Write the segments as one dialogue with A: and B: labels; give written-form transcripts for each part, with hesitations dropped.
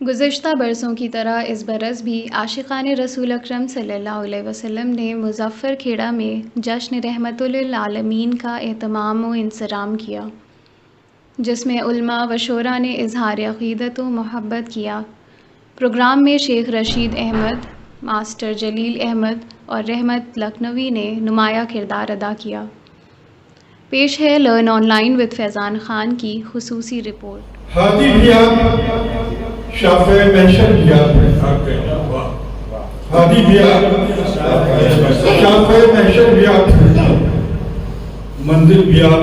A: गुज़िश्ता बरसों की तरह इस बरस भी आशिक़ाने रसूल अकरम सल्लल्लाहु अलैहि वसल्लम ने मुज़फ़्फ़र खेड़ा में जश्न रहमतुल लिल आलमीन का एहतमाम व इंसराम किया, जिसमें उलमा व शोरा ने इज़हार अक़ीदत व मोहब्बत किया। प्रोग्राम में शेख रशीद अहमद, मास्टर जलील अहमद और रहमत लखनवी ने नुमाया किरदार अदा किया। पेश है learn online with Faizan Khan की ख़ुसूसी रिपोर्ट।
B: हादी भी आप, शाफ़े महशर भी आप, हादी भी आप, शाफ़े महशर भी आप, मंजिल भी आप,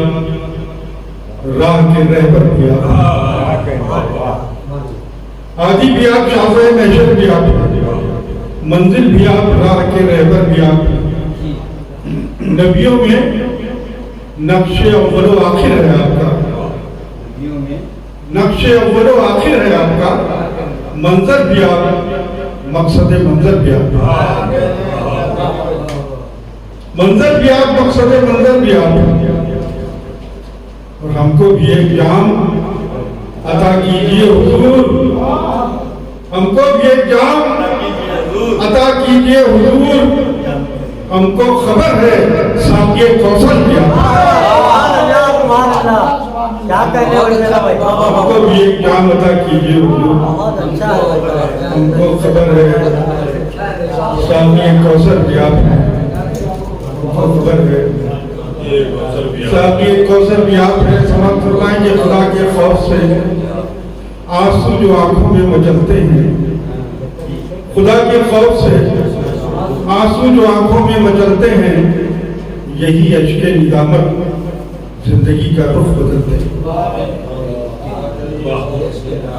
B: राह के रहबर भी आप, हादी भी आप, शाफ़े महशर भी आप, मंजिल भी आप, राह के रहबर भी आप। नबियों में नक्शे अव्वल व आखिर है आपका, नक्शे अव्वल व आखिर है आपका, मंजर भी आप, मकसद मंजर भी आप, मंजर भी आप, मकसद मंजर भी आप। और हमको भी एक जाम अता कीजिए हुजूर, हमको भी एक जाम अता कीजिए हुजूर, हमको खबर है साक़िए कौसर भी आप।
C: क्या कहने वाले मेरा भाई,
B: हमको भी एक जाम अता कीजिए हुजूर,
C: बहुत अच्छा है।
B: हमको खबर है साक़िए कौसर भी आप हैं, हमको खबर है साक़िए कौसर भी आप हैं। समझ फरमाएंगे खुदा के खौफ से आंसू जो आंखों में मचलते हैं, खुदा के खौफ से आंसू जो आंखों में मचलते हैं, यही अश्के निदामत जिंदगी का रुख बदलते हैं।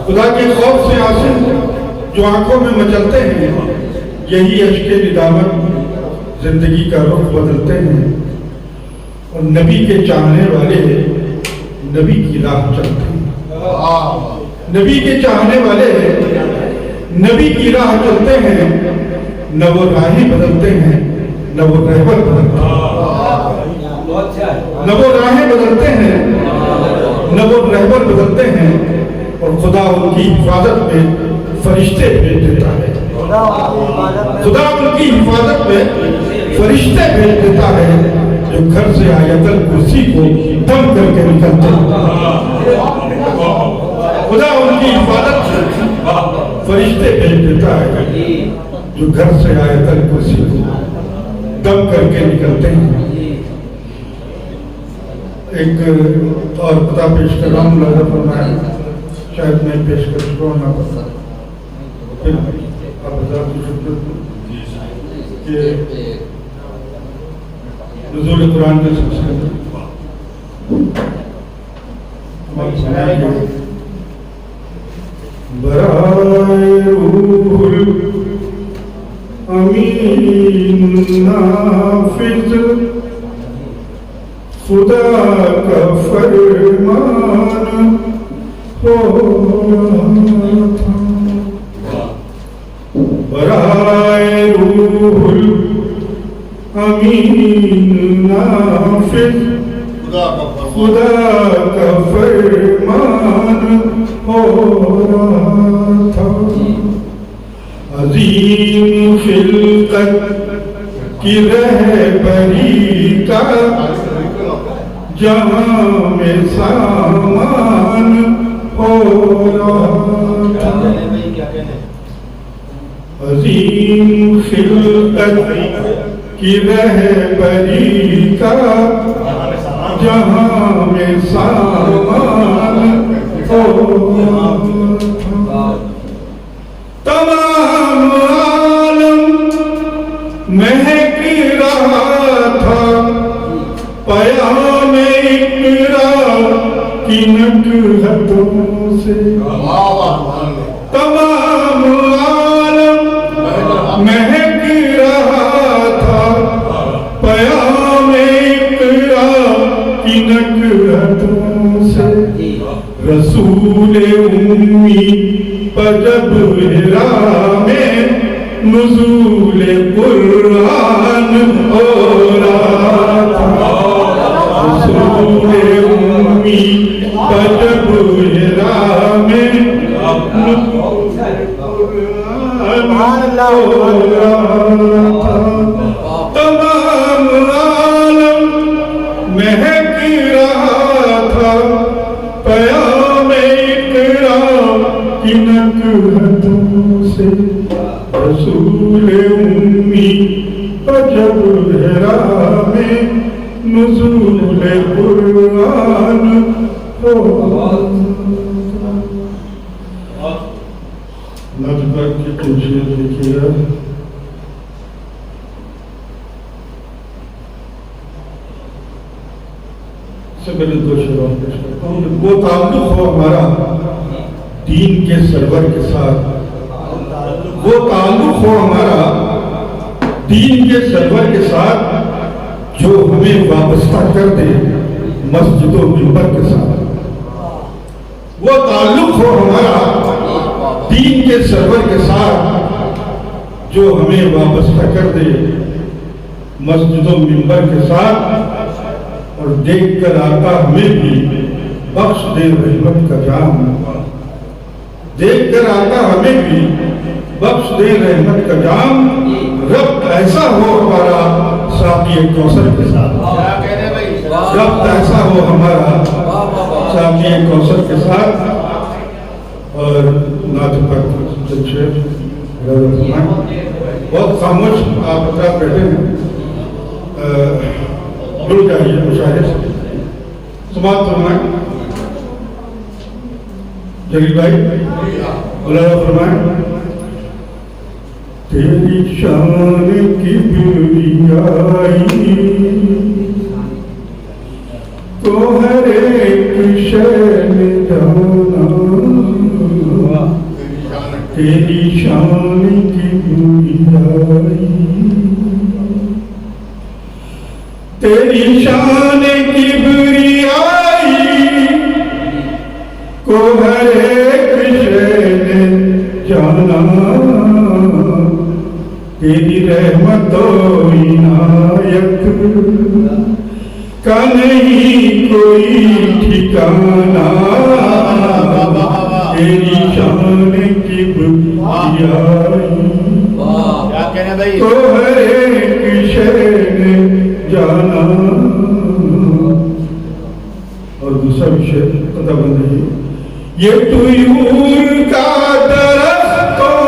B: खुदा के खौफ से आंसू जो आंखों में मचलते हैं, यही अश्के निदामत जिंदगी का रुख बदलते हैं। और नबी के चाहने वाले नबी की राह चलते हैं, नबी के चाहने वाले नबी की राह चलते हैं। न वो राहें बदलते हैं, न वो रहबर बदलते हैं, न वो राहें बदलते हैं, न वो रहबर बदलते हैं। और खुदा उनकी हिफाजत में फरिश्ते भेज देता है, खुदा उनकी हिफाजत में फरिश्ते भेज देता है, जो घर से आयतल कुर्सी को दम करके निकलते हैं। खुदा उनकी हिफाजत से फरिश्ते भेज देता है, जो घर से आयतल कुर्सी को दम करके निकलते हैं। एक और पता पेश कर रहा हूँ, लगा फरमाया शायद मैं पेश कर चुका हूँ ना, फिर आप बता कि नुज़ूल कुरान के सिलसिले में बराए रूहुल अमीन नाफिज़ खुदा का फरमान हो था। बराए रूहुल अमीन नाफिज़ खुदा का फरमान हो था। अजीम खिलकत की रहबरी का जहाँ में सामान हो रहा था। अजीम खिलकत की रहबरी का जहाँ में सामान हो रहा था। तमाम आलम महक रहा था, पयाम इक़रा की नकहतों से। तमाम आलम महक रहा था, पयाम इक़रा की नकहतों से। रसूल उम्मी पर जब हिरा में नुज़ूल कुरान हो रहा था। रसूल उम्मी पर जब हिरा में तमाम आलम महक रहा था क़याम इक़रा की नकहतों से रसूल उम्मी जब हिरा में नुज़ूल कुरान हो नज़र की तुझे देखिए से मैंने दो शेर और पेश करता हूँ। वो ताल्लुक हो हमारा दीन के सरवर के साथ, वो ताल्लुक हो हमारा दीन के सरवर के साथ जो हमें वाबस्ता कर दे मस्जिद और मिंबर के साथ। वो ताल्लुक हो हमारा दीन के सरवर के साथ जो हमें वाबस्ता कर दे मस्जिद और मिंबर के साथ। और देख कर आका हमें भी बख्श दे रहमत का जाम, देख कर आका हमें भी बख्श दे रहमत का जाम। रब्त ऐसा हो हमारा साक़ी कौसर के साथ, रब्त ऐसा हो हमारा साक़ी कौसर के साथ। और नात पर बहुत खामोश आप बता बैठे हैं, जुड़ जाइए मुशाहिद समाप्त फरमाएं। जलील भाई बुलाया फरमाएं। तेरी शान की बिरियाई तो हर एक शैन जाना, तेरी शान की बिरियाई, तेरी शान की बिरियाई को हर एक शैन जाना, तेरी रहमतो इनायत का नहीं कोई ठिकाना, तेरी शान की बिरियाई तो हर एक शैन जाना। और दूसरा विषय पता बन रही, ये तुयूर का दरख्तों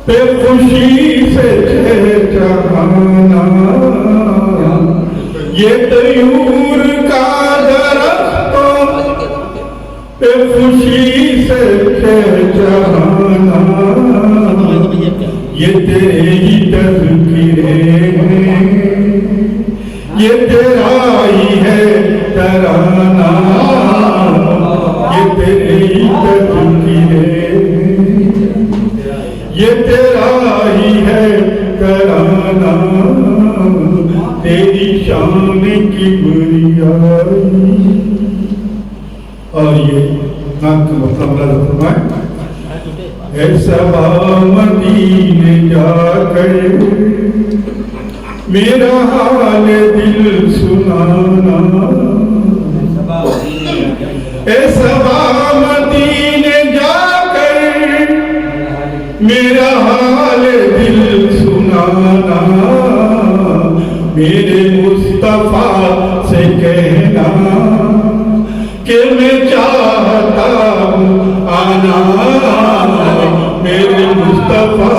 B: पे खुशी से चहचहाना, ये तुयूर का दरख्तों पे खुशी से चहचहाना, ये तेरे ही तज़किरे हैं, ये तेरा ही है तराना, ये तेरे ही तज़किरे हैं, ये तेरा ही है तराना, तेरी शान की बिरियाई। और ये नाम का मतलब फरमाए, ऐसा मदीने जाकर मेरा हाल दिल सुनाना, ऐसा मदीने जाकर मेरा हाल दिल सुनाना, मेरे मुस्तफा से कहना कि मैं चाहता हूँ आना, मेरे मुस्तफा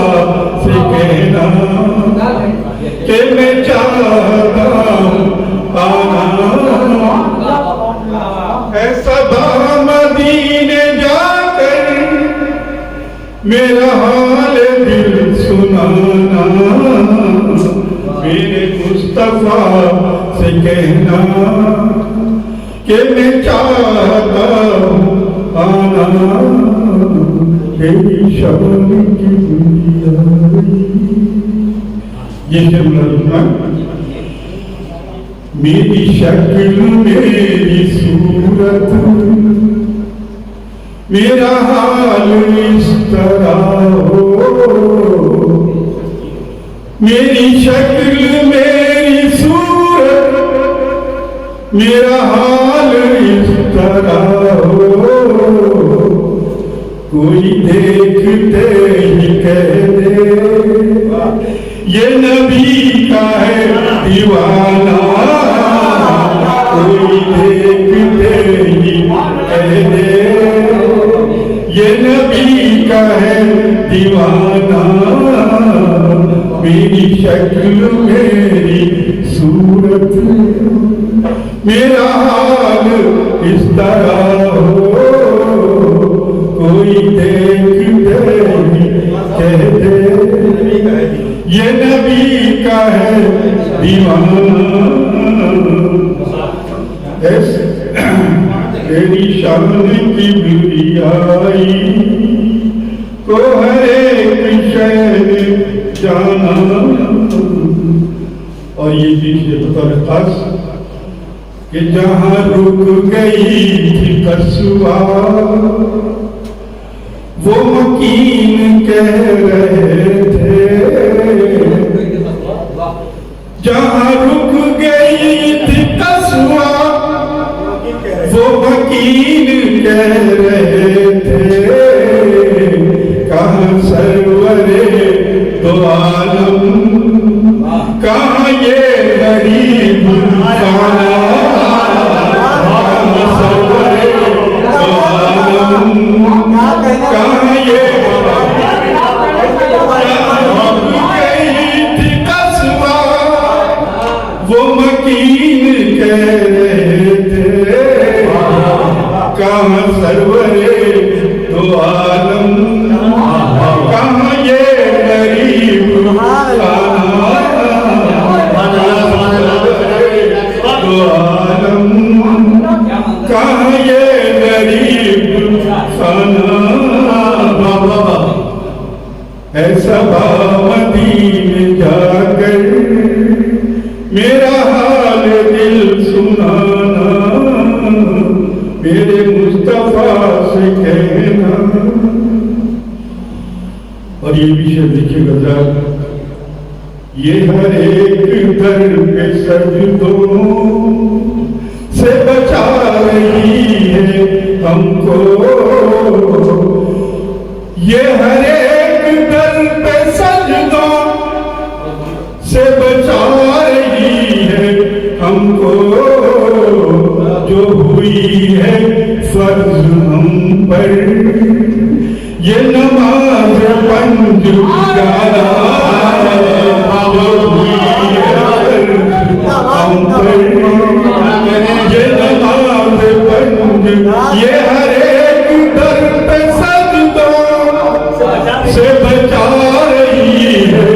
B: से कहना कि मैं चाहता हूँ आना, ऐसा मदीने जाकर मेरा हाल दिल सुनाना, मेरे मुस्तफा से कहना कि मैं चाहता हूँ आना, तेरी शान की बिरियाई। ये शब्द मेरी शक्ल मेरी सूरत मेरा हाल इस तरह हो, मेरी शक्ल मेरी सूरत मेरा हाल इस तरह हो, कोई देखते ही कह ये नबी का है दीवाना, कोई देखते ही कह दे ये नबी का है दीवाना, मेरी शक्ल मेरी सूरत मेरा हाल इस तरह हो, कोई देखते ही कह दे ये नबी का है दीवाना। तेरी शान की बिरियाई को हर एक शहर जाना। और ये चीज बतौर खास कि जहां रुक गई थी कसुआ वो मकीन कह रहे थे, जहां रुक गई थी कसुआ वो वकील कह रहे थे, कहाँ सरवरे दो आलम कहाँ ये गरीब खाना, कहाँ सरवरे दो आलम कहाँ ये गई थी कसुआ वो मकीन कह रहे थे, कहाँ सरवरे दो आलम कहाँ ये गरीब खाना, दो आलम कहाँ ये गरीब खाना। ऐसा मदीने जाकर मेरा हाल दिल सुनाना, मेरे मुस्तफा से कहना। और ये विषय देखिएगा जरा, ये हर एक दर पे सजदों से बचा रही है हमको, ये हर एक दर पे सजदों से बचा रही है हमको, जो हुई है फर्ज हम पर ये नमाज पंज प्यारा, जो हुई है फर्ज हम पर ये नमाज पंज, ये हर एक दर पे सजदों से बचा रही है,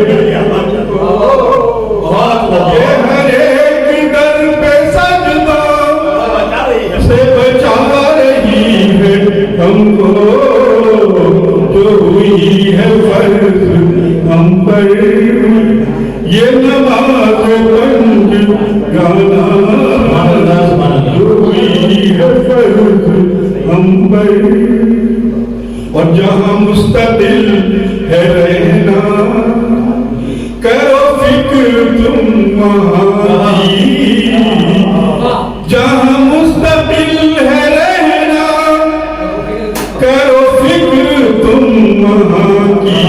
B: ये हर एक दर पे सजदों से बचा रही है हमको, जो हुई है फर्ज हम पर ये नमाज पंज गाना, जो हुई है फर्ज हम पर। और जहां मुस्तकिल है रहना करो फिक्र तुम वहां की, जहां मुस्तकिल है रहना करो फिक्र तुम वहां की,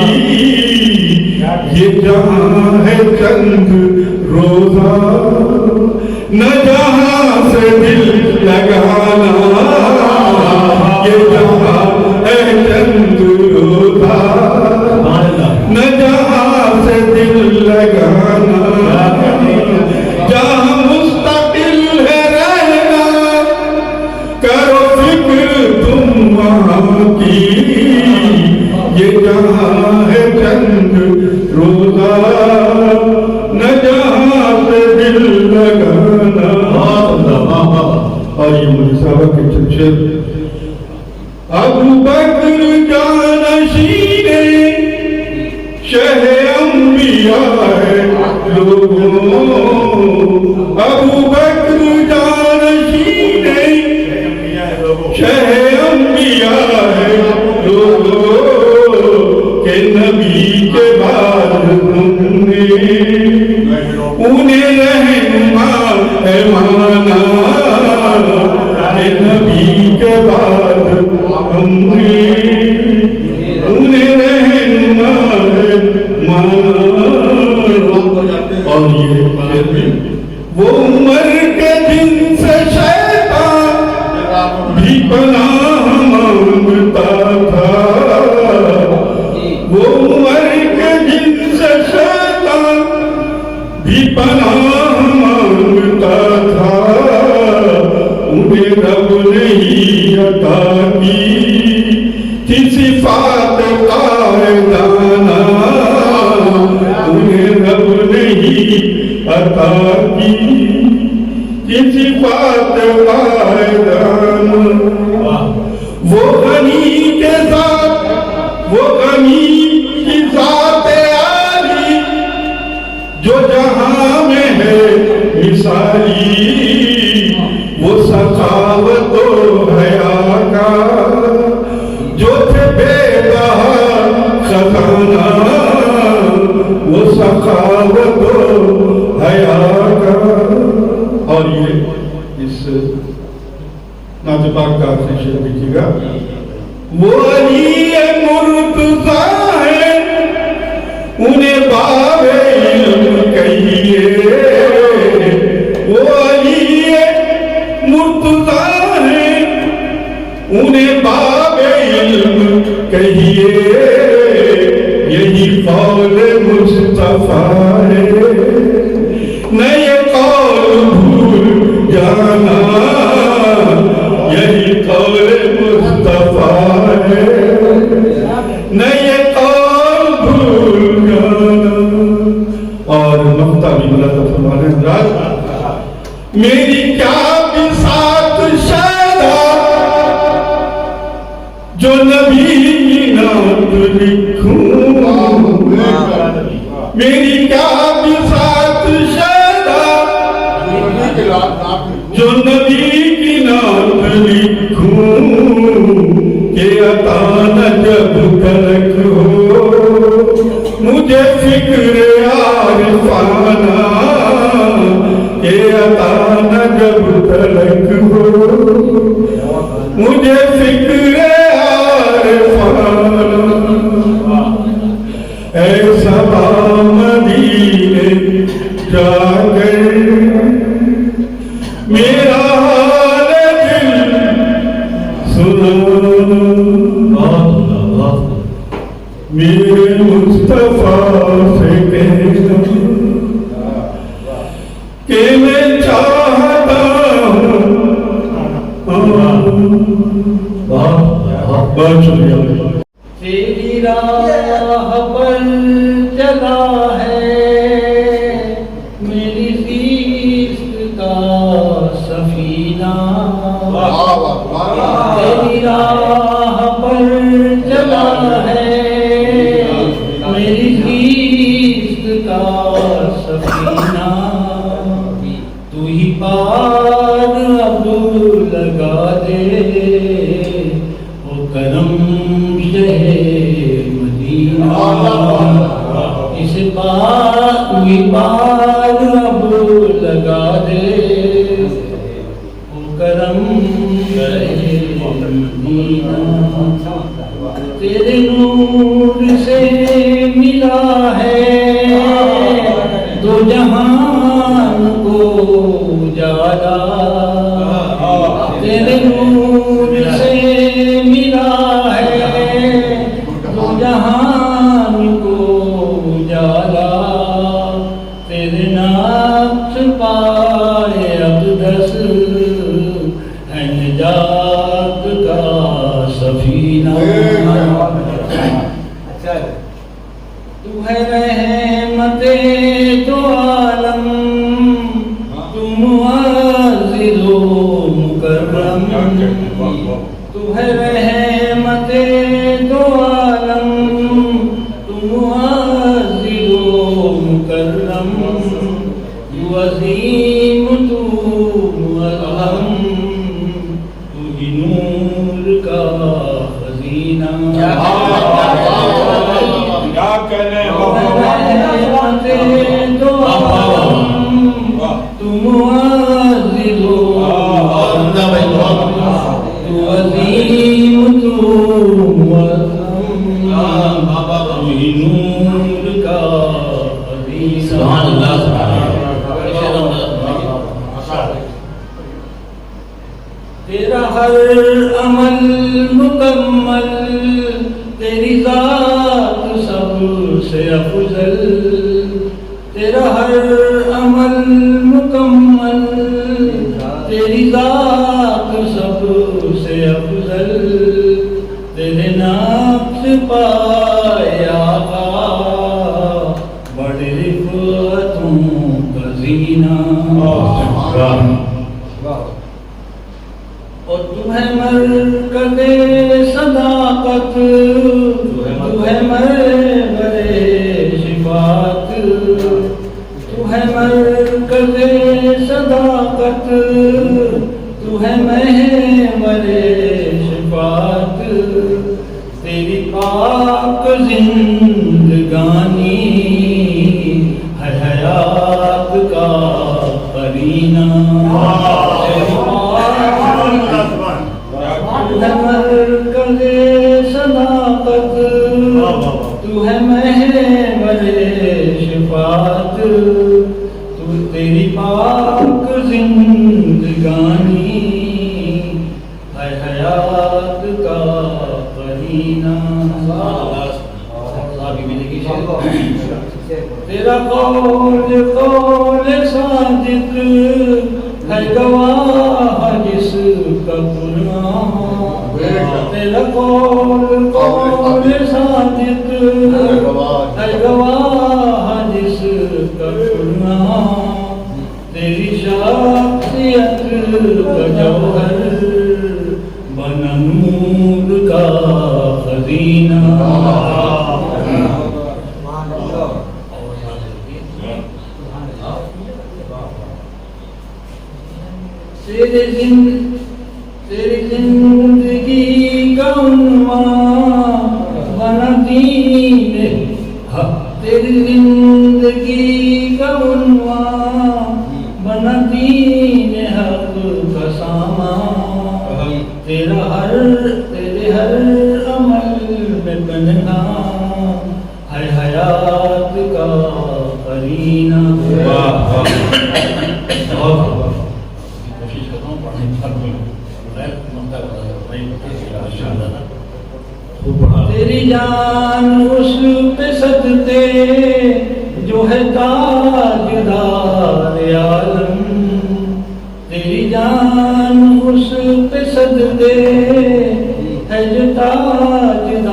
B: ये जहां है चंद रोजा न जहां से दिल लगाना, ये जहां है चंद रोजा न जहां से दिल लगाना, जहां मुस्तकिल है रहना करो फिक्र तुम वहां की, ये जहां है चंद रोजा न जहां से दिल लगाना। और ये मुझे के चर्चे अबू बकर जानशीने शहे अंबिया है लोगों, अबू बकर जानशीने शहे अंबिया है लोगों, के नबी के बाद तुमने उन्हें रहनुमा है माना, के नबी के बाद हमने उन्हें रहनुमा है माना। की सिफात कायदाना उन्हें रब ने ही अता की सिफात कायदाना। वो गनी के साथ वो गनी की जात आली जो जहां में है मिसाली, वो सखावत हया का जो थे बेबहा खजाना, वो सखावत हया का। और ये इस नाजबाग का से शेर देखिएगा। वो अली मुर्तज़ा है उन्हें बाबे इल्म कहिए, वो अली मुर्तज़ा है उन्हें बाबे इल्म कहिए, यही कौल मुस्तफा है न ये कौल भूल जाना, यही कौल मुस्तफा है न ये कौल भूल जाना। और ममता भी बला फरमाने राज मेरी क्या बिसात शादा जो नबी की नात लिखूं, मेरी क्या बिसात शादा जो नबी की नात लिखूं, के अता न जब तलक हो मुझे फिक्र आरिफाना, के अता न जब तलक हो मुझे फिक्र आरिफाना। ऐसा मदीने जाकर मेरा हाल दिल सुना, मेरे मुस्तफा से कहना कि मैं चाहता हूँ। बहुत शुक्रिया।
C: तेरी राह पर चला है मेरी इश्क का सफीना, तेरी राह पर चला है मेरी इश्क का सफीना, तू ही पार अब लगा दे ओ करम मदीना, इस बात में बार अब लगा दे ओ करम मदीना। तेरे नूर से मिला है दो जहान को उजाला, तेरे नूर से मिला जहान को उजाला, तेरे नाम पाए अक़दस है निजात का सफीना। तू है रहमते तो आलम, तू मुअज़्ज़िज़ व मुकर्रम, तू है रहमते तो आलम, तू मुअज़्ज़िज़ व मुकर्रम, तू अज़ीम तू मुअज़्ज़म, तू ही नूर का खज़ीना।
B: क्या कहने
C: रहमते तो आलम, तू मुअज़्ज़िज़ व तू अज़ीम तू मुअज़्ज़म, तू ही नूर का खज़ीना। तेरा हर अमल मुकम्मल, तेरी ज़ात सबसे अफ़ज़ल, तेरा हर अमल मुकम्मल, तेरी ज़ात सबसे अफ़ज़ल, तेरे नक्श पाए आका, बड़े रिफ़अतों का ज़ीना। और तू है मरकज़े सदाकत, तू है मरकज़े शिफ़ात, तू है मरकज़े सदाकत, तू है महवरे शिफ़ात। तेरी पाक जिंदगानी है हयात का करीना। तू है मरकज़े सदाकत, तू है महवरे शिफ़ात, तू तेरी पाक जिंदगानी है हयात का करीना। तेरा कौल कौल सादिक है गवाह जिसका कुरान। तेरा कौल कौल सादिक है गवाह जिसका कुरान। तेरी शख्सियत का जौहर बना नूर का खजीना। तेरी जिंदगी का उन्वान बना दीन, तेरी जिंदगी का उन्वान बना दीन हक का सामान। तेरे हर अमल में बनना है हयात का करीना। तेरी जान उस पे सजते जो है ताजदार आलम। तेरी जान उस पे सजते है जो ताजदार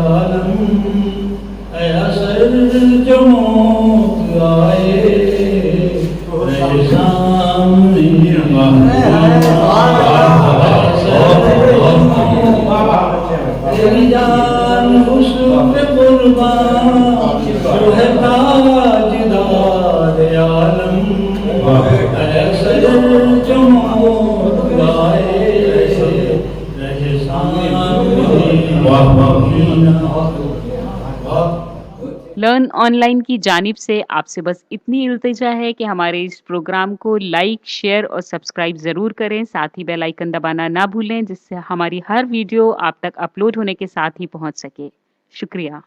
C: आलम। ऐ असर जो मौत आए मेरे सामने तेरी जान उस पे कुर्बान जो है ताजदार आलम। ऐसे जो मौत आए रहे
D: लर्न ऑनलाइन की जानिब से आपसे बस इतनी इल्तिजा है कि हमारे इस प्रोग्राम को लाइक, शेयर और सब्सक्राइब ज़रूर करें। साथ ही बेल आइकन दबाना ना भूलें, जिससे हमारी हर वीडियो आप तक अपलोड होने के साथ ही पहुंच सके। शुक्रिया।